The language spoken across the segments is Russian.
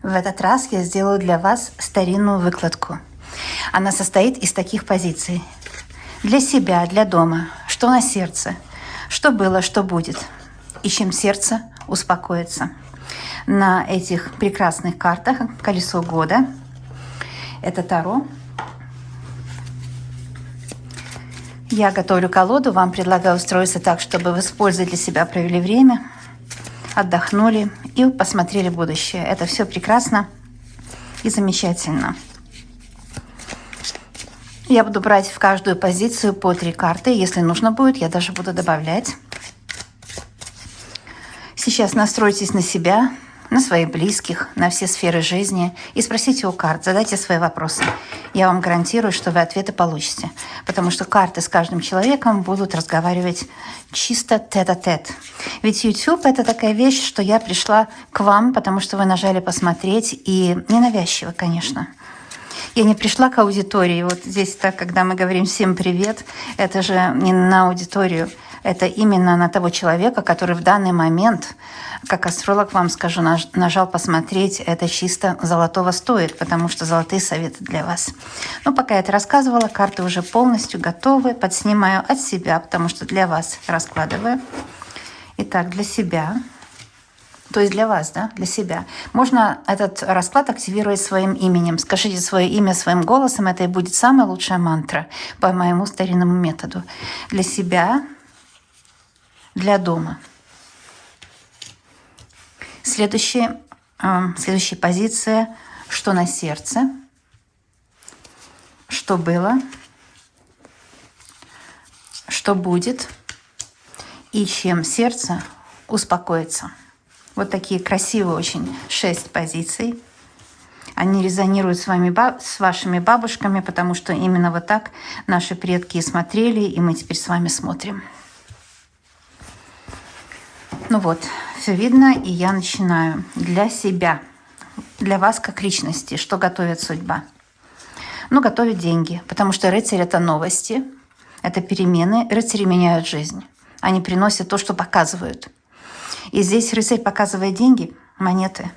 В этот раз я сделаю для вас старинную выкладку. Она состоит из таких позиций. Для себя, для дома, что на сердце, что было, что будет, и чем сердце успокоится. На этих прекрасных картах колесо года. Это Таро. Я готовлю колоду, вам предлагаю устроиться так, чтобы вы с пользой для себя провели время, отдохнули и посмотрели будущее. Это все прекрасно и замечательно. Я буду брать в каждую позицию по 3 карты. Если нужно будет, я даже буду добавлять. Сейчас настройтесь на себя, на своих близких, на все сферы жизни и спросите у карт, задайте свои вопросы. Я вам гарантирую, что вы ответы получите, потому что карты с каждым человеком будут разговаривать чисто тет-а-тет. Ведь YouTube — это такая вещь, что я пришла к вам, потому что вы нажали посмотреть, и ненавязчиво, конечно. Я не пришла к аудитории. Вот здесь, так, когда мы говорим «всем привет», это же не на аудиторию, это именно на того человека, который в данный момент, как астролог вам скажу, нажал посмотреть, это чисто золотого стоит, потому что золотые советы для вас. Но пока я это рассказывала, карты уже полностью готовы, подснимаю от себя, потому что для вас раскладываю. Итак, для себя, то есть для вас, да, для себя. Можно этот расклад активировать своим именем. Скажите свое имя своим голосом, это и будет самая лучшая мантра по моему старинному методу. Для себя, для дома. Следующая позиция, что на сердце, что было, что будет и чем сердце успокоится. Вот такие красивые очень 6 позиций. Они резонируют с вашими бабушками, потому что именно вот так наши предки смотрели, и мы теперь с вами смотрим. Ну вот, все видно, и я начинаю. Для себя, для вас как личности, что готовит судьба? Ну, готовит деньги, потому что рыцарь — это новости, это перемены. Рыцари меняют жизнь. Они приносят то, что показывают. И здесь рыцарь показывает деньги, монеты.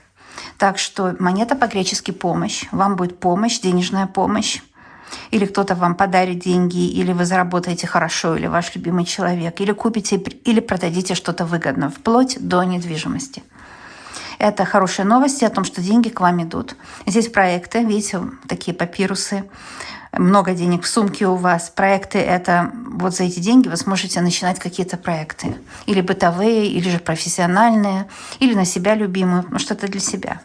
Так что монета по-гречески «помощь». Вам будет помощь, денежная помощь. Или кто-то вам подарит деньги, или вы заработаете хорошо, или ваш любимый человек, или купите, или продадите что-то выгодно, вплоть до недвижимости. Это хорошие новости о том, что деньги к вам идут. Здесь проекты, видите, такие папирусы, много денег в сумке у вас. Проекты — это вот за эти деньги вы сможете начинать какие-то проекты. Или бытовые, или же профессиональные, или на себя любимую, ну что-то для себя.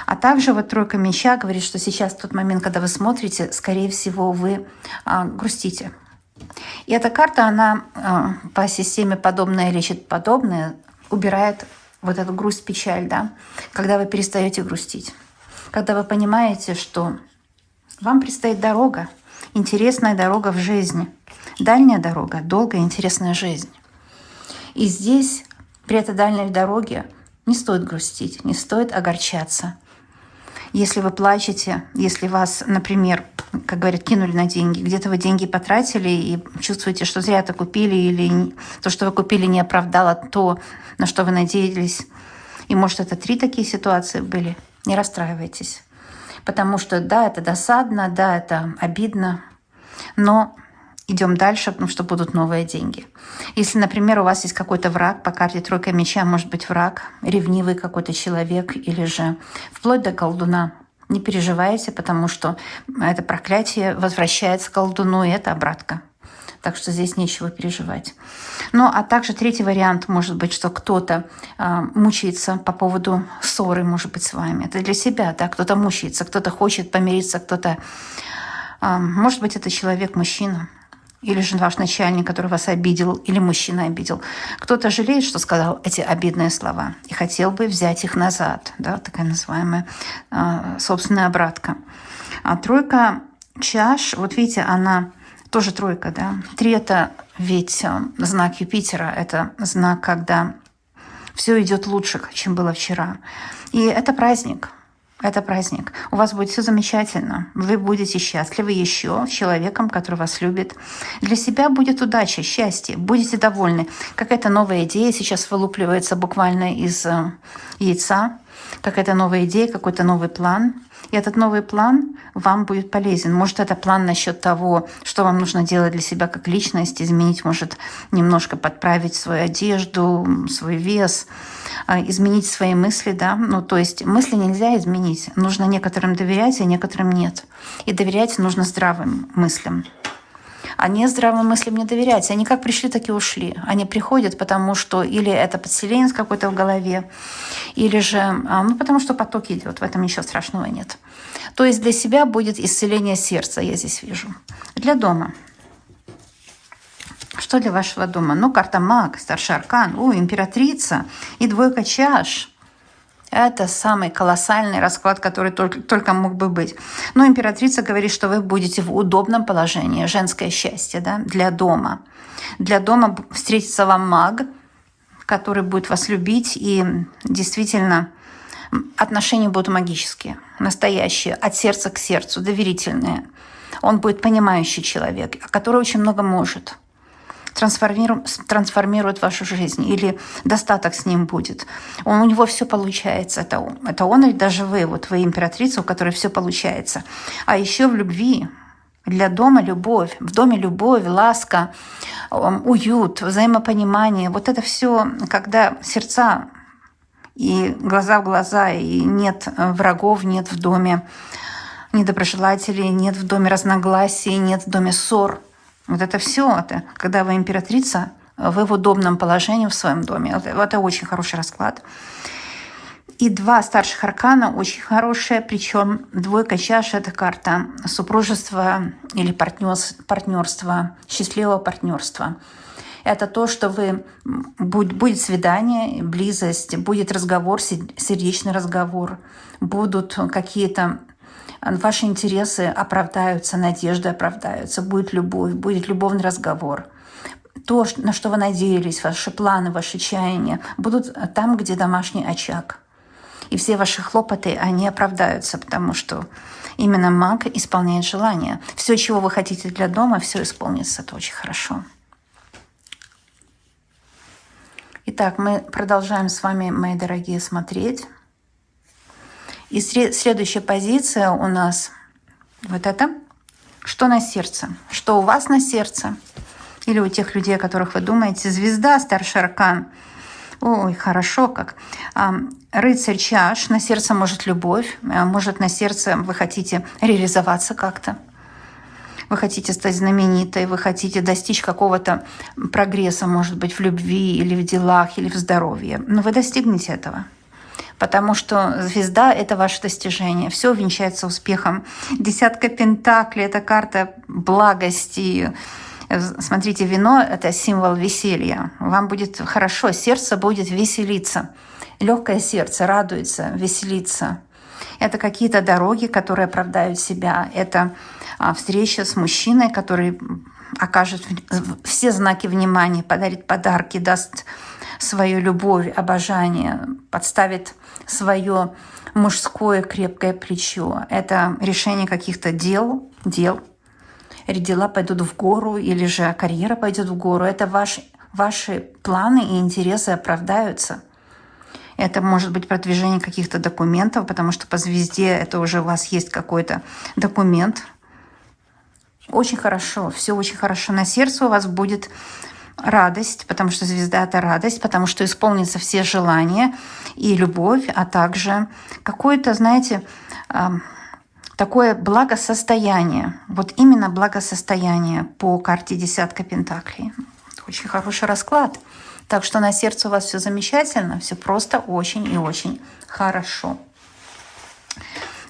А также вот 3 меча говорит, что сейчас в тот момент, когда вы смотрите, скорее всего, вы грустите. И эта карта, она по системе «подобное лечит подобное» убирает вот эту грусть, печаль, да, когда вы перестаете грустить. Когда вы понимаете, что вам предстоит дорога, интересная дорога в жизни, дальняя дорога, долгая интересная жизнь. И здесь, при этой дальней дороге, не стоит грустить, не стоит огорчаться. Если вы плачете, если вас, например, как говорят, кинули на деньги, где-то вы деньги потратили и чувствуете, что зря это купили, или то, что вы купили, не оправдало то, на что вы надеялись. И, может, это 3 такие ситуации были. Не расстраивайтесь. Потому что, да, это досадно, да, это обидно, но идем дальше, потому что будут новые деньги. Если, например, у вас есть какой-то враг, по карте 3 меча может быть враг, ревнивый какой-то человек или же вплоть до колдуна, не переживайте, потому что это проклятие возвращается к колдуну, и это обратка. Так что здесь нечего переживать. Ну, а также 3 вариант может быть, что кто-то мучается по поводу ссоры, может быть, с вами. Это для себя, да, кто-то мучается, кто-то хочет помириться, кто-то... может быть, это человек, мужчина, или же ваш начальник, который вас обидел, или мужчина обидел. Кто-то жалеет, что сказал эти обидные слова, и хотел бы взять их назад. Да, такая называемая собственная обратка. А 3 чаш, вот видите, она тоже 3, да. 3 — это ведь знак Юпитера, это знак, когда все идет лучше, чем было вчера. И это праздник. Это праздник. У вас будет все замечательно. Вы будете счастливы еще с человеком, который вас любит. Для себя будет удача, счастье. Будете довольны. Какая-то новая идея сейчас вылупливается буквально из яйца. какая-то новая идея, какой-то новый план. И этот новый план вам будет полезен. Может, это план насчет того, что вам нужно делать для себя как личность, изменить, может, немножко подправить свою одежду, свой вес, изменить свои мысли, да. Ну, то есть мысли нельзя изменить. Нужно некоторым доверять, а некоторым нет. И доверять нужно здравым мыслям. А не здравым мыслям не доверять. Они как пришли, так и ушли. Они приходят, потому что или это подселенец какой-то в голове, или же потому что поток идет. В этом ничего страшного нет. То есть для себя будет исцеление сердца, я здесь вижу. Для дома. Что для вашего дома? Ну, карта маг, старший аркан, императрица и двойка чаш. Это самый колоссальный расклад, который только мог бы быть. Но императрица говорит, что вы будете в удобном положении. Женское счастье, да, для дома. Для дома встретится вам маг, который будет вас любить. И действительно отношения будут магические, настоящие, от сердца к сердцу, доверительные. Он будет понимающий человек, который очень много может. Трансформирует вашу жизнь, или достаток с ним будет. У него все получается. Это он или даже вы, вот вы императрица, у которой все получается. А еще в любви, для дома любовь, в доме любовь, ласка, уют, взаимопонимание. Вот это все, когда сердца и глаза в глаза, и нет врагов, нет в доме недоброжелателей, нет в доме разногласий, нет в доме ссор. Вот это все, это, когда вы императрица, вы в удобном положении в своем доме. Это очень хороший расклад. И два старших аркана очень хорошие, причем двойка чаш – это карта супружества или партнерства, счастливого партнерства. Это то, что будет свидание, близость, будет разговор, сердечный разговор, будут какие-то ваши интересы оправдаются, надежды оправдаются, будет любовь, будет любовный разговор. То, на что вы надеялись, ваши планы, ваши чаяния, будут там, где домашний очаг. И все ваши хлопоты, они оправдаются, потому что именно маг исполняет желания. Все, чего вы хотите для дома, все исполнится. Это очень хорошо. Итак, мы продолжаем с вами, мои дорогие, смотреть. И следующая позиция у нас вот это. Что на сердце? Что у вас на сердце? Или у тех людей, о которых вы думаете. Звезда, старший аркан. Ой, хорошо как. Рыцарь чаш. На сердце может любовь. Может на сердце вы хотите реализоваться как-то. Вы хотите стать знаменитой. Вы хотите достичь какого-то прогресса, может быть, в любви или в делах, или в здоровье. Но вы достигнете этого. Потому что звезда – это ваше достижение. Все венчается успехом. Десятка пентаклей – это карта благости. Смотрите, вино – это символ веселья. Вам будет хорошо, сердце будет веселиться. Легкое сердце радуется, веселится. Это какие-то дороги, которые оправдают себя. Это встреча с мужчиной, который окажет все знаки внимания, подарит подарки, даст свою любовь, обожание, подставит свое мужское крепкое плечо. Это решение каких-то дел. Дела пойдут в гору, или же карьера пойдет в гору. Это ваши планы и интересы оправдаются. Это может быть продвижение каких-то документов, потому что по звезде это уже у вас есть какой-то документ. Очень хорошо, все очень хорошо. На сердце у вас будет радость, потому что звезда – это радость, потому что исполнятся все желания и любовь, а также какое-то, знаете, такое благосостояние. Вот именно благосостояние по карте десятка пентаклей. Очень хороший расклад. Так что на сердце у вас все замечательно, все просто очень и очень хорошо.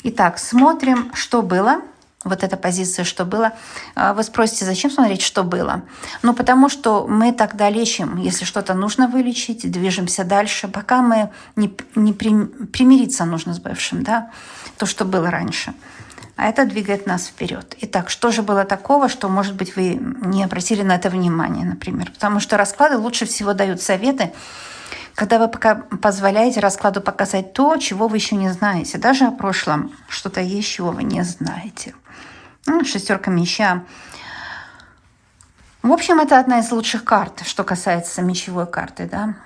Итак, смотрим, что было. Вот эта позиция, что было. Вы спросите, зачем смотреть, что было? Ну, потому что мы тогда лечим. Если что-то нужно вылечить, движемся дальше, пока мы не примириться нужно с бывшим, да, то, что было раньше. А это двигает нас вперед. Итак, что же было такого, что, может быть, вы не обратили на это внимание, например? Потому что расклады лучше всего дают советы, когда вы пока позволяете раскладу показать то, чего вы еще не знаете. Даже о прошлом что-то есть, чего вы не знаете. Шестерка меча. В общем, это одна из лучших карт, что касается мечевой карты, да.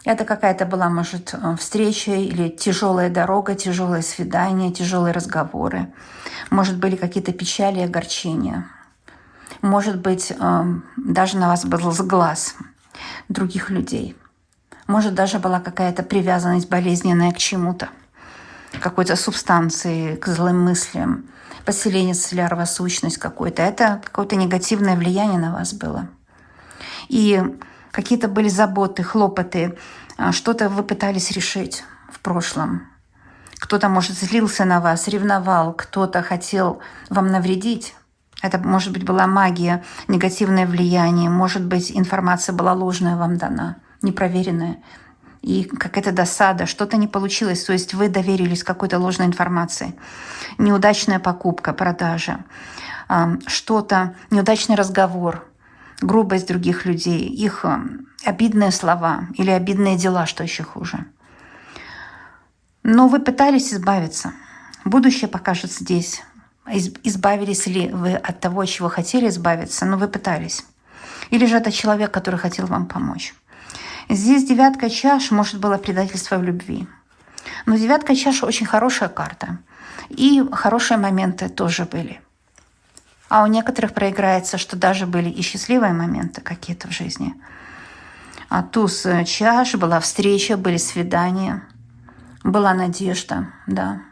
Это какая-то была, может, встреча или тяжелая дорога, тяжелое свидание, тяжелые разговоры. Может, были какие-то печали и огорчения. Может быть, даже на вас был глаз других людей. Может, даже была какая-то привязанность болезненная к чему-то, к какой-то субстанции, к злым мыслям, поселенец или сущность какой-то. Это какое-то негативное влияние на вас было. И какие-то были заботы, хлопоты, что-то вы пытались решить в прошлом. Кто-то, может, злился на вас, ревновал, кто-то хотел вам навредить. Это, может быть, была магия, негативное влияние, может быть, информация была ложная вам дана, непроверенная. И какая-то досада, что-то не получилось, то есть вы доверились какой-то ложной информации. Неудачная покупка, продажа, что-то, неудачный разговор, грубость других людей, их обидные слова или обидные дела, что еще хуже. Но вы пытались избавиться. Будущее покажет здесь. Избавились ли вы от того, от чего хотели избавиться, но вы пытались. Или же это человек, который хотел вам помочь. Здесь 9 чаш, может, было предательство в любви. Но 9 чаш очень хорошая карта. И хорошие моменты тоже были. А у некоторых проиграется, что даже были и счастливые моменты какие-то в жизни. А туз чаш, была встреча, были свидания, была надежда, да.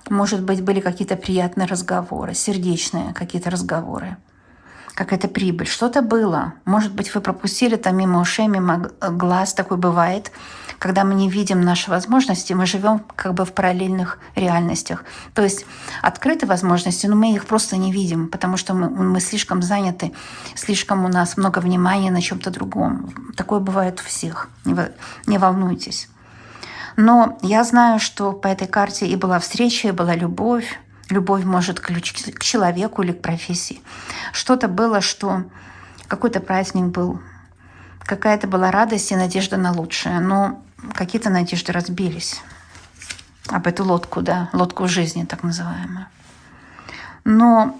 Может быть, были какие-то приятные разговоры, сердечные какие-то разговоры, какая-то прибыль. Что-то было. Может быть, вы пропустили там мимо ушей, мимо глаз. Такое бывает. Когда мы не видим наши возможности, мы живем как бы в параллельных реальностях. То есть открыты возможности, но мы их просто не видим, потому что мы слишком заняты, слишком у нас много внимания на чем-то другом. Такое бывает у всех. Не волнуйтесь. Но я знаю, что по этой карте и была встреча, и была любовь. Любовь может ключ к человеку или к профессии. Что-то было, что какой-то праздник был, какая-то была радость и надежда на лучшее. Но какие-то надежды разбились об эту лодку, да, лодку жизни, так называемую. Но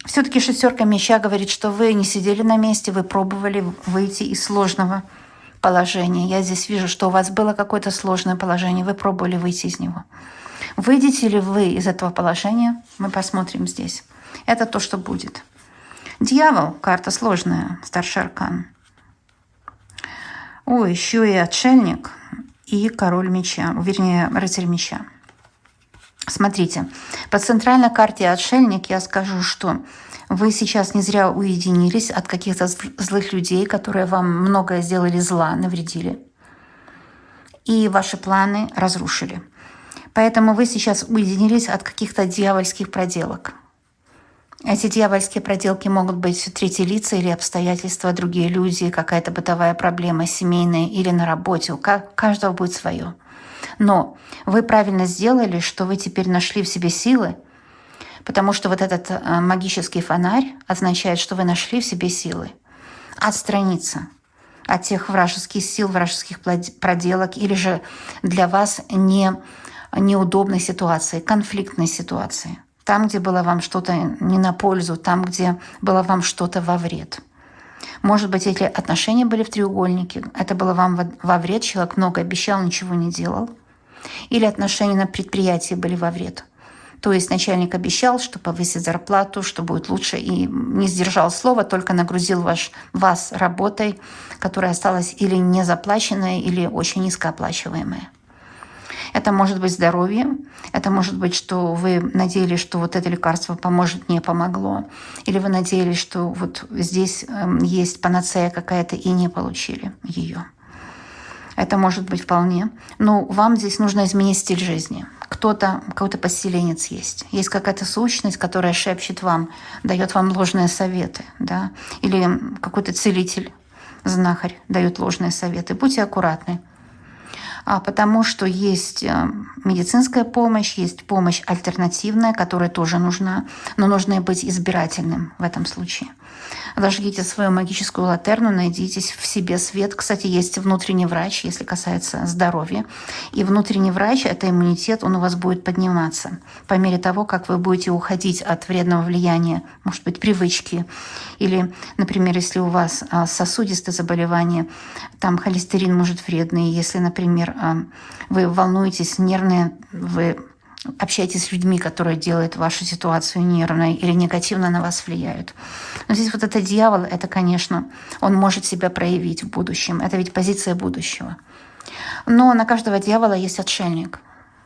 все-таки 6 меча говорит, что вы не сидели на месте, вы пробовали выйти из сложного положения. Я здесь вижу, что у вас было какое-то сложное положение, вы пробовали выйти из него. Выйдете ли вы из этого положения, мы посмотрим здесь. Это то, что будет. Дьявол, карта сложная, старший аркан. О, еще и отшельник, и король меча, вернее, рыцарь меча. Смотрите, по центральной карте отшельник я скажу, что вы сейчас не зря уединились от каких-то злых людей, которые вам многое сделали зла, навредили. И ваши планы разрушили. Поэтому вы сейчас уединились от каких-то дьявольских проделок. Эти дьявольские проделки могут быть третьи лица или обстоятельства, другие люди, какая-то бытовая проблема, семейная или на работе. У каждого будет свое. Но вы правильно сделали, что вы теперь нашли в себе силы, потому что вот этот магический фонарь означает, что вы нашли в себе силы отстраниться от тех вражеских сил, вражеских проделок или же для вас неудобной ситуации, конфликтной ситуации. Там, где было вам что-то не на пользу, там, где было вам что-то во вред. Может быть, эти отношения были в треугольнике, это было вам во вред, человек много обещал, ничего не делал. Или отношения на предприятии были во вред. То есть начальник обещал, что повысит зарплату, что будет лучше, и не сдержал слова, только нагрузил вас работой, которая осталась или незаплаченная, или очень низкооплачиваемая. Это может быть здоровье, это может быть, что вы надеялись, что вот это лекарство поможет, не помогло. Или вы надеялись, что вот здесь есть панацея какая-то и не получили ее. Это может быть вполне. Но вам здесь нужно изменить стиль жизни. Какой-то поселенец есть. Есть какая-то сущность, которая шепчет вам, дает вам ложные советы. Да? Или какой-то целитель, знахарь дает ложные советы. Будьте аккуратны. Потому что есть медицинская помощь, есть помощь альтернативная, которая тоже нужна, но нужно быть избирательным в этом случае. Зажгите свою магическую латерну, найдите в себе свет. Кстати, есть внутренний врач, если касается здоровья. И внутренний врач, это иммунитет, он у вас будет подниматься по мере того, как вы будете уходить от вредного влияния, может быть, привычки. Или, например, если у вас сосудистые заболевания, там холестерин может вредный. Если, например, вы волнуетесь, нервные, вы общайтесь с людьми, которые делают вашу ситуацию нервной или негативно на вас влияют. Но здесь вот этот дьявол, это, конечно, он может себя проявить в будущем. Это ведь позиция будущего. Но на каждого дьявола есть отшельник.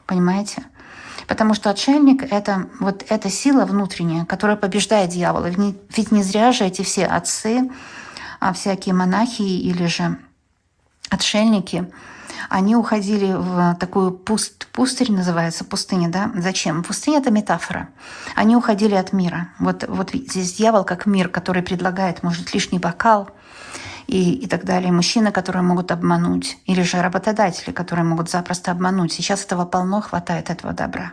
Понимаете? Потому что отшельник — это вот эта сила внутренняя, которая побеждает дьявола. Ведь не зря же эти все отцы, всякие монахи или же отшельники, они уходили в такую пустырь, называется, пустыня, да? Зачем? Пустыня — это метафора. Они уходили от мира. Вот здесь дьявол как мир, который предлагает, может, лишний бокал и так далее. Мужчины, которые могут обмануть, или же работодатели, которые могут запросто обмануть. Сейчас этого полно, хватает этого добра.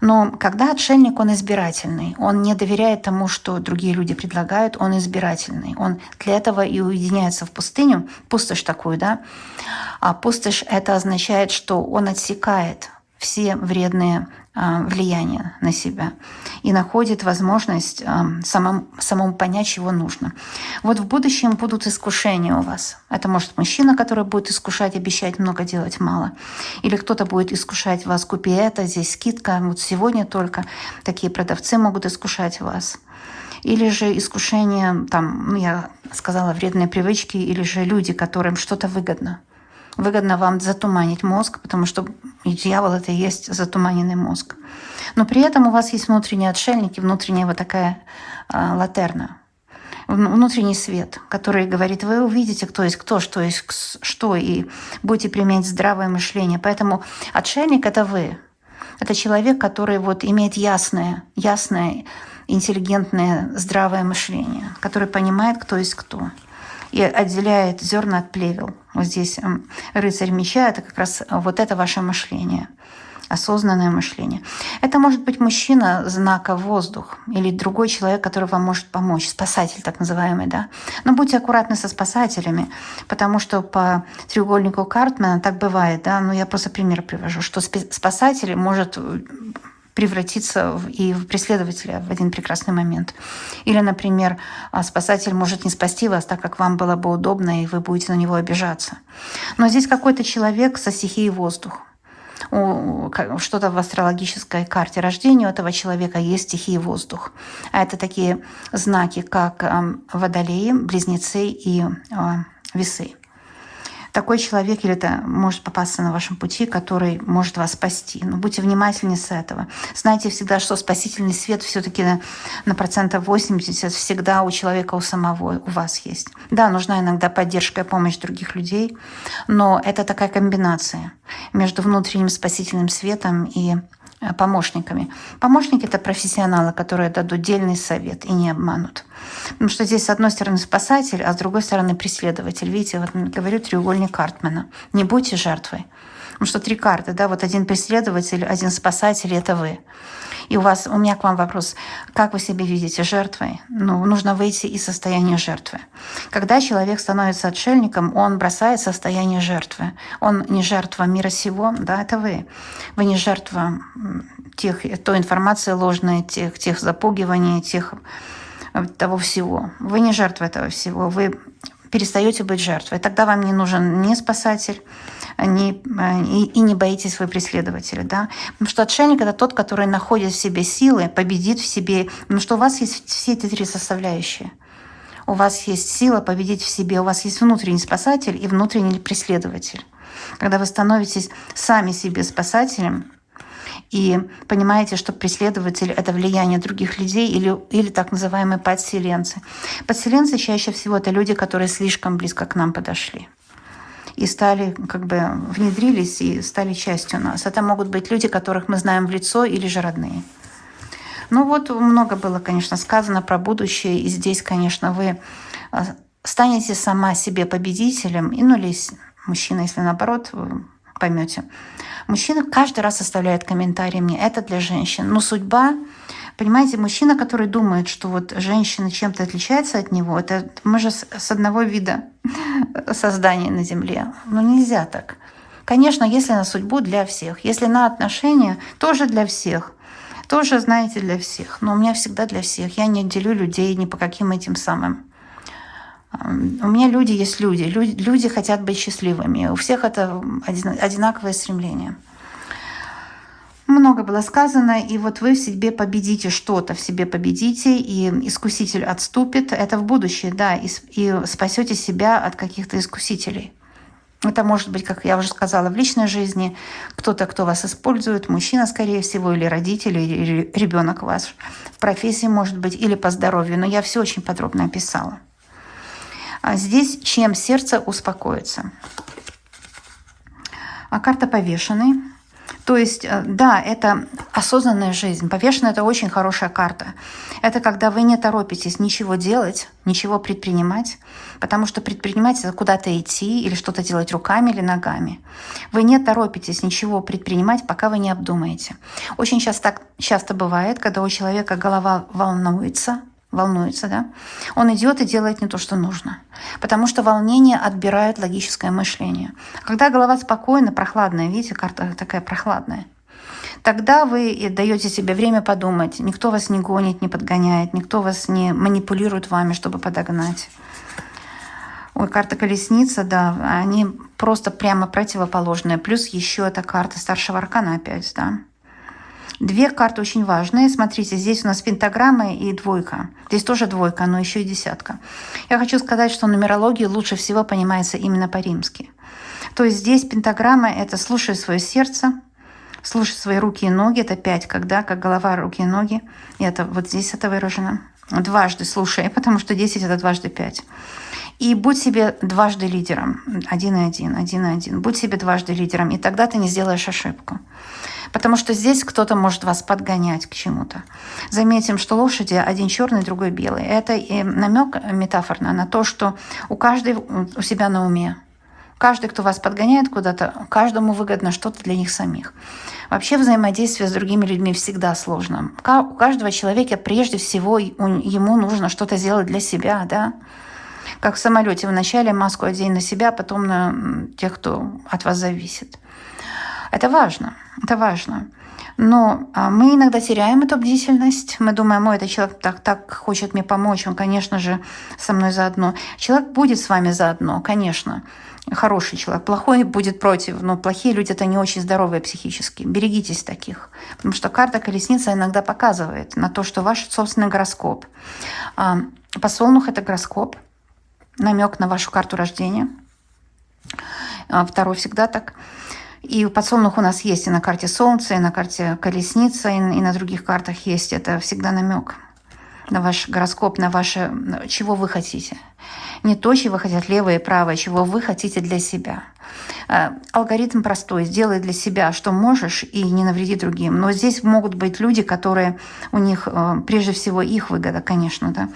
Но когда отшельник, он избирательный, он не доверяет тому, что другие люди предлагают, он избирательный. Он для этого и уединяется в пустыню, пустошь такую, да. А пустошь — это означает, что он отсекает все вредные влияния на себя и находит возможность самому понять, чего нужно. Вот в будущем будут искушения у вас. Это может мужчина, который будет искушать, обещать много, делать мало. Или кто-то будет искушать вас: купи это, здесь скидка, вот сегодня только. Такие продавцы могут искушать вас. Или же искушение, там, я сказала, вредные привычки, или же люди, которым что-то выгодно. Выгодно вам затуманить мозг, потому что дьявол — это и есть затуманенный мозг. Но при этом у вас есть внутренние отшельники, внутренняя вот такая латерна, внутренний свет, который говорит: вы увидите, кто есть кто, что есть что, и будете применять здравое мышление. Поэтому отшельник — это вы. Это человек, который вот имеет ясное, интеллигентное, здравое мышление, который понимает, кто есть кто, и отделяет зерна от плевел. Вот здесь рыцарь меча — это как раз вот это ваше мышление, осознанное мышление. Это может быть мужчина знака воздух или другой человек, который вам может помочь, спасатель так называемый, да. Но будьте аккуратны со спасателями, потому что по треугольнику Картмана так бывает, да. Ну, я просто пример привожу, что спасатель может превратиться и в преследователя в один прекрасный момент. Или, например, спасатель может не спасти вас так, как вам было бы удобно, и вы будете на него обижаться. Но здесь какой-то человек со стихией воздух. Что-то в астрологической карте рождения у этого человека есть стихия воздух. А это такие знаки, как водолеи, близнецы и весы. Такой человек или это может попасться на вашем пути, который может вас спасти. Но будьте внимательны с этого. Знайте всегда, что спасительный свет все-таки на 80% всегда у человека, у самого, у вас есть. Да, нужна иногда поддержка и помощь других людей, но это такая комбинация между внутренним спасительным светом и помощниками. Помощники — это профессионалы, которые дадут дельный совет и не обманут. Потому что здесь, с одной стороны, спасатель, а с другой стороны, преследователь. Видите, вот говорю, треугольник Картмана. Не будьте жертвой. Потому что 3 карты, да, вот один преследователь, один спасатель — это вы. И у меня к вам вопрос: как вы себя видите жертвой? Ну, нужно выйти из состояния жертвы. Когда человек становится отшельником, он бросает состояние жертвы. Он не жертва мира сего, да, это вы. Вы не жертва той информации ложной, тех запугиваний, того всего. Вы не жертва этого всего. Вы перестаете быть жертвой. Тогда вам не нужен ни спасатель, и не боитесь вы преследователя. Да? Потому что отшельник — это тот, который находит в себе силы, победит в себе. Потому что у вас есть все эти 3 составляющие. У вас есть сила победить в себе, у вас есть внутренний спасатель и внутренний преследователь. Когда вы становитесь сами себе спасателем и понимаете, что преследователь — это влияние других людей или так называемые подселенцы. Подселенцы чаще всего — это люди, которые слишком близко к нам подошли и внедрились и стали частью нас. Это могут быть люди, которых мы знаем в лицо, или же родные. Ну вот, много было, конечно, сказано про будущее, и здесь, конечно, вы станете сама себе победителем, или мужчина, если наоборот, вы поймете. Мужчина каждый раз оставляет комментарий мне: это для женщин. Но судьба Понимаете, мужчина, который думает, что вот женщина чем-то отличается от него, это мы же с одного вида создания на Земле. Ну нельзя так. Конечно, если на судьбу, для всех. Если на отношения, тоже для всех. Тоже, знаете, для всех. Но у меня всегда для всех. Я не делю людей ни по каким этим самым. У меня люди есть люди. Люди хотят быть счастливыми. У всех это одинаковое стремление. Много было сказано, и вот вы в себе победите что-то, в себе победите, и искуситель отступит. Это в будущее, да, и спасете себя от каких-то искусителей. Это может быть, как я уже сказала, в личной жизни, кто-то, кто вас использует, мужчина, скорее всего, или родители, или ребенок ваш. В профессии, может быть, или по здоровью, но я все очень подробно описала. А здесь чем сердце успокоится. А карта повешенный. То есть, да, это осознанная жизнь. Повешенная — это очень хорошая карта. Это когда вы не торопитесь ничего делать, ничего предпринимать, потому что предпринимать — это куда-то идти или что-то делать руками или ногами. Вы не торопитесь ничего предпринимать, пока вы не обдумаете. Очень часто бывает, когда у человека голова волнуется, да, он идет и делает не то, что нужно. Потому что волнение отбирает логическое мышление. Когда голова спокойна, прохладная, видите, карта такая прохладная, тогда вы даете себе время подумать. Никто вас не гонит, не подгоняет, никто вас не манипулирует вами, чтобы подогнать. Ой, карта колесница, да, они просто прямо противоположные. Плюс еще эта карта старшего аркана опять, да. Две карты очень важные. Смотрите, здесь у нас пентаграмма и двойка. Здесь тоже двойка, но еще и десятка. Я хочу сказать, что нумерология лучше всего понимается именно по-римски. То есть здесь пентаграмма — это слушай свое сердце, слушай свои руки и ноги. Это 5, когда, как голова, руки и ноги. И это вот здесь это выражено. Дважды слушай, потому что 10 — это дважды 5. И будь себе дважды лидером. 1 и 1, 1 и 1. Будь себе дважды лидером, и тогда ты не сделаешь ошибку. Потому что здесь кто-то может вас подгонять к чему-то. Заметим, что лошади один черный, другой белый. Это и намек метафорно на то, что у каждого у себя на уме. Каждый, кто вас подгоняет куда-то, каждому выгодно что-то для них самих. Вообще взаимодействие с другими людьми всегда сложно. У каждого человека прежде всего ему нужно что-то сделать для себя, да? Как в самолете, вначале маску одень на себя, потом на тех, кто от вас зависит. Это важно, это важно. Но мы иногда теряем эту бдительность. Мы думаем, этот человек так хочет мне помочь, он, конечно же, со мной заодно. Человек будет с вами заодно, конечно. Хороший человек, плохой будет против. Но плохие люди — это не очень здоровые психически. Берегитесь таких. Потому что карта колесница иногда показывает на то, что ваш собственный гороскоп. Подсолнух — это гороскоп, намек на вашу карту рождения. Второй всегда так. И подсолнух у нас есть и на карте Солнца, и на карте Колесница, и на других картах есть. Это всегда намек на ваш гороскоп, на ваше, чего вы хотите. Не то, чего хотят левое и правое, чего вы хотите для себя. Алгоритм простой. Сделай для себя, что можешь, и не навреди другим. Но здесь могут быть люди, которые у них, прежде всего, их выгода, конечно. Да.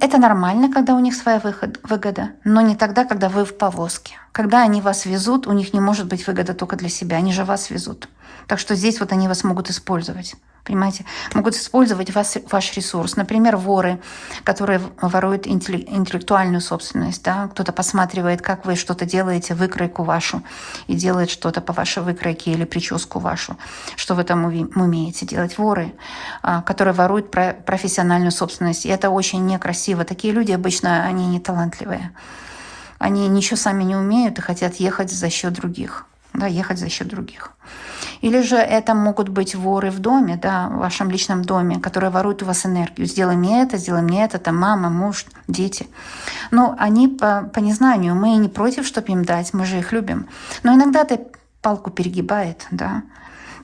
Это нормально, когда у них своя выгода, но не тогда, когда вы в повозке. Когда они вас везут, у них не может быть выгода только для себя. Они же вас везут. Так что здесь вот они вас могут использовать. Понимаете? Могут использовать ваш ресурс. Например, воры, которые воруют интеллектуальную собственность. Да? Кто-то посматривает, как вы что-то делаете, выкройку вашу, и делает что-то по вашей выкройке или прическу вашу. Что вы там умеете делать? Воры, которые воруют профессиональную собственность. И это очень некрасиво. Такие люди обычно, они не талантливые. Они ничего сами не умеют и хотят ехать за счет других. Да, ехать за счет других. Или же это могут быть воры в доме, да, в вашем личном доме, которые воруют у вас энергию. Сделай мне это, там мама, муж, дети. Но они по незнанию, мы не против, чтобы им дать, мы же их любим. Но иногда ты палку перегибает, да,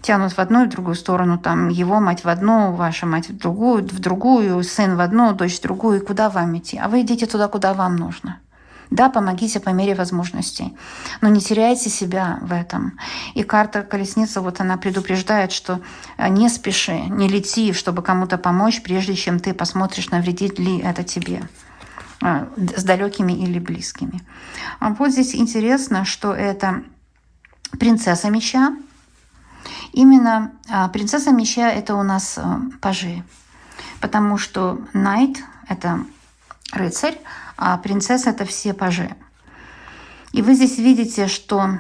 тянут в одну и в другую сторону, там его мать в одну, ваша мать в другую, сын в одну, дочь в другую, и куда вам идти? А вы идите туда, куда вам нужно. Да, помогите по мере возможностей, но не теряйте себя в этом. И карта колесница, вот она предупреждает, что не спеши, не лети, чтобы кому-то помочь, прежде чем ты посмотришь, навредит ли это тебе, с далекими или близкими. А вот здесь интересно, что это принцесса меча, Именно принцесса меча – это у нас пажи, потому что Knight – это рыцарь, а принцесса – это все пажи. И вы здесь видите, что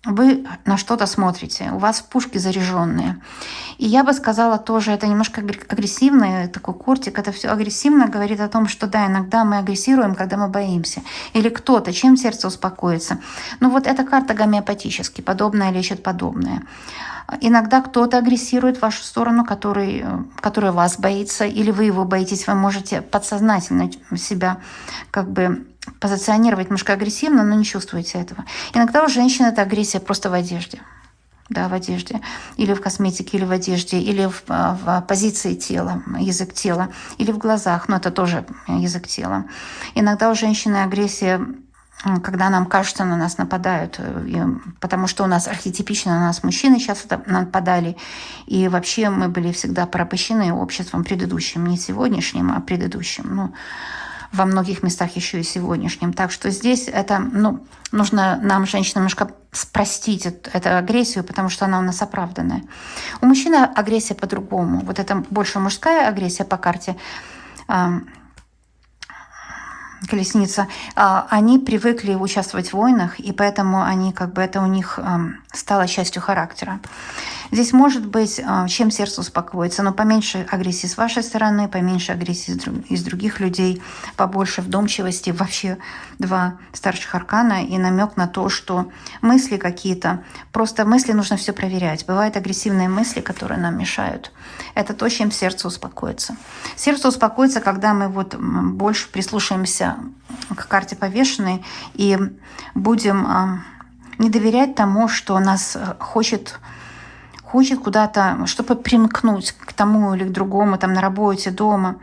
вы на что-то смотрите, у вас пушки заряженные. И я бы сказала тоже, это немножко агрессивный такой кортик, это все агрессивно говорит о том, что да, иногда мы агрессируем, когда мы боимся. Или кто-то, чем сердце успокоится. Ну вот эта карта гомеопатически, подобное лечит подобное. Иногда кто-то агрессирует в вашу сторону, который вас боится, или вы его боитесь, вы можете подсознательно себя как бы позиционировать немножко агрессивно, но не чувствуете этого. Иногда у женщин это агрессия просто в одежде. Да, в одежде. Или в косметике, или в одежде, или в позиции тела, язык тела, или в глазах, но это тоже язык тела. Иногда у женщины агрессия, когда нам кажется, на нас нападают, потому что у нас архетипично на нас мужчины сейчас нападали, и вообще мы были всегда порабощены обществом предыдущим, не сегодняшним, а предыдущим. Ну, во многих местах еще и сегодняшним. Так что здесь это, нужно нам, женщинам, немножко спростить эту агрессию, потому что она у нас оправданная. У мужчины агрессия по-другому. Вот это больше мужская агрессия по карте колесница. Они привыкли участвовать в войнах, и поэтому они это у них стало частью характера. Здесь может быть, чем сердце успокоится, но поменьше агрессии с вашей стороны, поменьше агрессии из других людей, побольше вдумчивости. Вообще 2 старших аркана и намек на то, что мысли какие-то, просто мысли нужно все проверять. Бывают агрессивные мысли, которые нам мешают. Это то, чем сердце успокоится. Сердце успокоится, когда мы больше прислушаемся к карте повешенной и будем не доверять тому, что нас хочет куда-то, чтобы примкнуть к тому или к другому, там на работе, дома.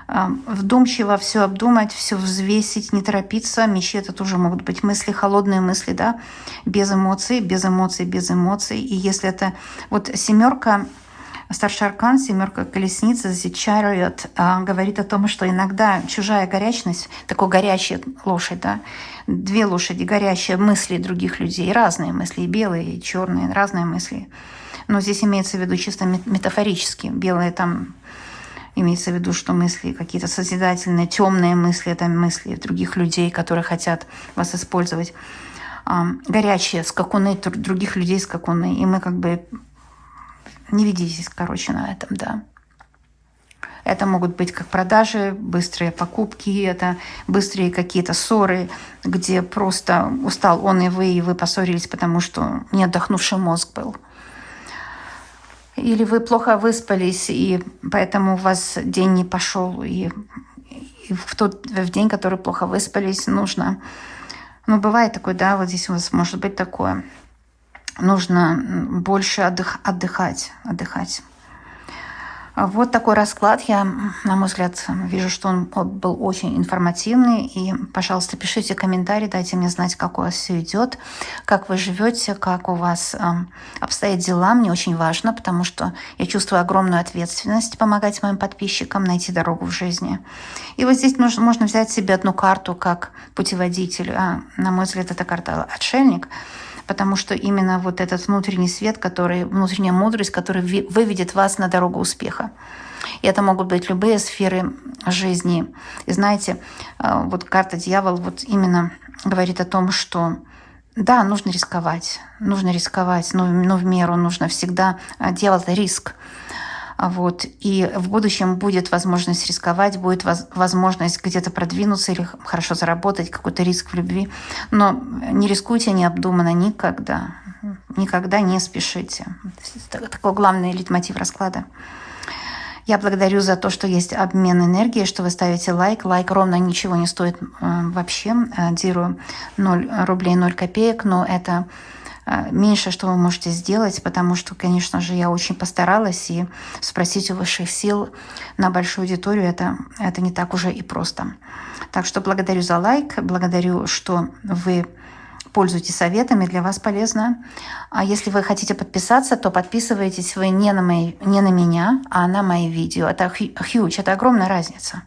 Вдумчиво все обдумать, все взвесить, не торопиться. Мечи — это тоже могут быть мысли, холодные мысли, да, без эмоций. И если это семерка, старший аркан, семерка колесницы, The Chariot, говорит о том, что иногда чужая горячность, такой горячая лошадь, да, 2 лошади, горячие мысли других людей, разные мысли, и белые, и черные, разные мысли. Но здесь имеется в виду чисто метафорически. Белые там имеется в виду, что мысли какие-то созидательные, темные мысли, это мысли других людей, которые хотят вас использовать. Горячие скакуны, других людей скакуны. И мы не ведитесь, на этом, да. Это могут быть как продажи, быстрые покупки, это быстрые какие-то ссоры, где просто устал он и вы поссорились, потому что не отдохнувший мозг был. Или вы плохо выспались, и поэтому у вас день не пошел. И в день, который плохо выспались, нужно... бывает такое, да, здесь у вас может быть такое. Нужно больше отдыхать. Вот такой расклад. Я, на мой взгляд, вижу, что он был очень информативный. И, пожалуйста, пишите комментарии, дайте мне знать, как у вас все идет, как вы живете, как у вас обстоят дела. Мне очень важно, потому что я чувствую огромную ответственность помогать моим подписчикам найти дорогу в жизни. И вот здесь можно взять себе одну карту как путеводитель. На мой взгляд, это карта «Отшельник», потому что именно этот внутренний свет, внутренняя мудрость, которая выведет вас на дорогу успеха. И это могут быть любые сферы жизни. И знаете, карта «Дьявол» именно говорит о том, что да, нужно рисковать, но в меру нужно всегда делать риск. И в будущем будет возможность рисковать, будет возможность где-то продвинуться или хорошо заработать, какой-то риск в любви. Но не рискуйте необдуманно никогда. Никогда не спешите. Такой главный лейтмотив расклада. Я благодарю за то, что есть обмен энергией, что вы ставите лайк. Лайк ровно ничего не стоит вообще. Диру 0 рублей 0 копеек, но это меньше, что вы можете сделать, потому что, конечно же, я очень постаралась, и спросить у высших сил на большую аудиторию это не так уже и просто. Так что благодарю за лайк, благодарю, что вы пользуетесь советами, для вас полезно. А если вы хотите подписаться, то подписывайтесь вы не на меня, а на мои видео. Это huge, это огромная разница.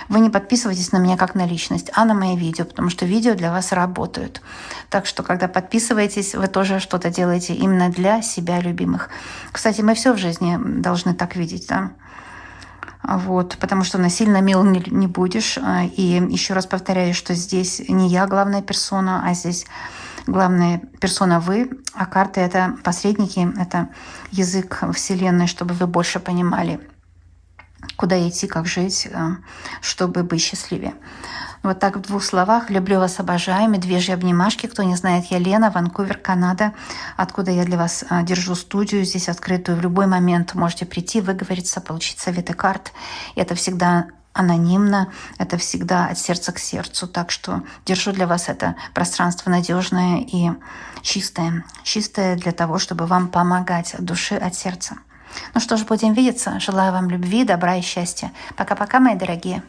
Вы не подписывайтесь на меня как на личность, а на мои видео, потому что видео для вас работают. Так что, когда подписываетесь, вы тоже что-то делаете именно для себя любимых. Кстати, мы все в жизни должны так видеть, да? Вот, потому что насильно мил не будешь. И еще раз повторяю, что здесь не я главная персона, а здесь главная персона вы, а карты — это посредники, это язык Вселенной, чтобы вы больше понимали, куда идти, как жить, чтобы быть счастливее. Вот так в 2 словах. Люблю вас, обожаю. Медвежьи обнимашки. Кто не знает, я Лена, Ванкувер, Канада, откуда я для вас держу студию здесь открытую. В любой момент можете прийти, выговориться, получить советы карт. И это всегда анонимно, это всегда от сердца к сердцу. Так что держу для вас это пространство надежное и чистое. Чистое для того, чтобы вам помогать от души, от сердца. Ну что ж, будем видеться. Желаю вам любви, добра и счастья. Пока-пока, мои дорогие.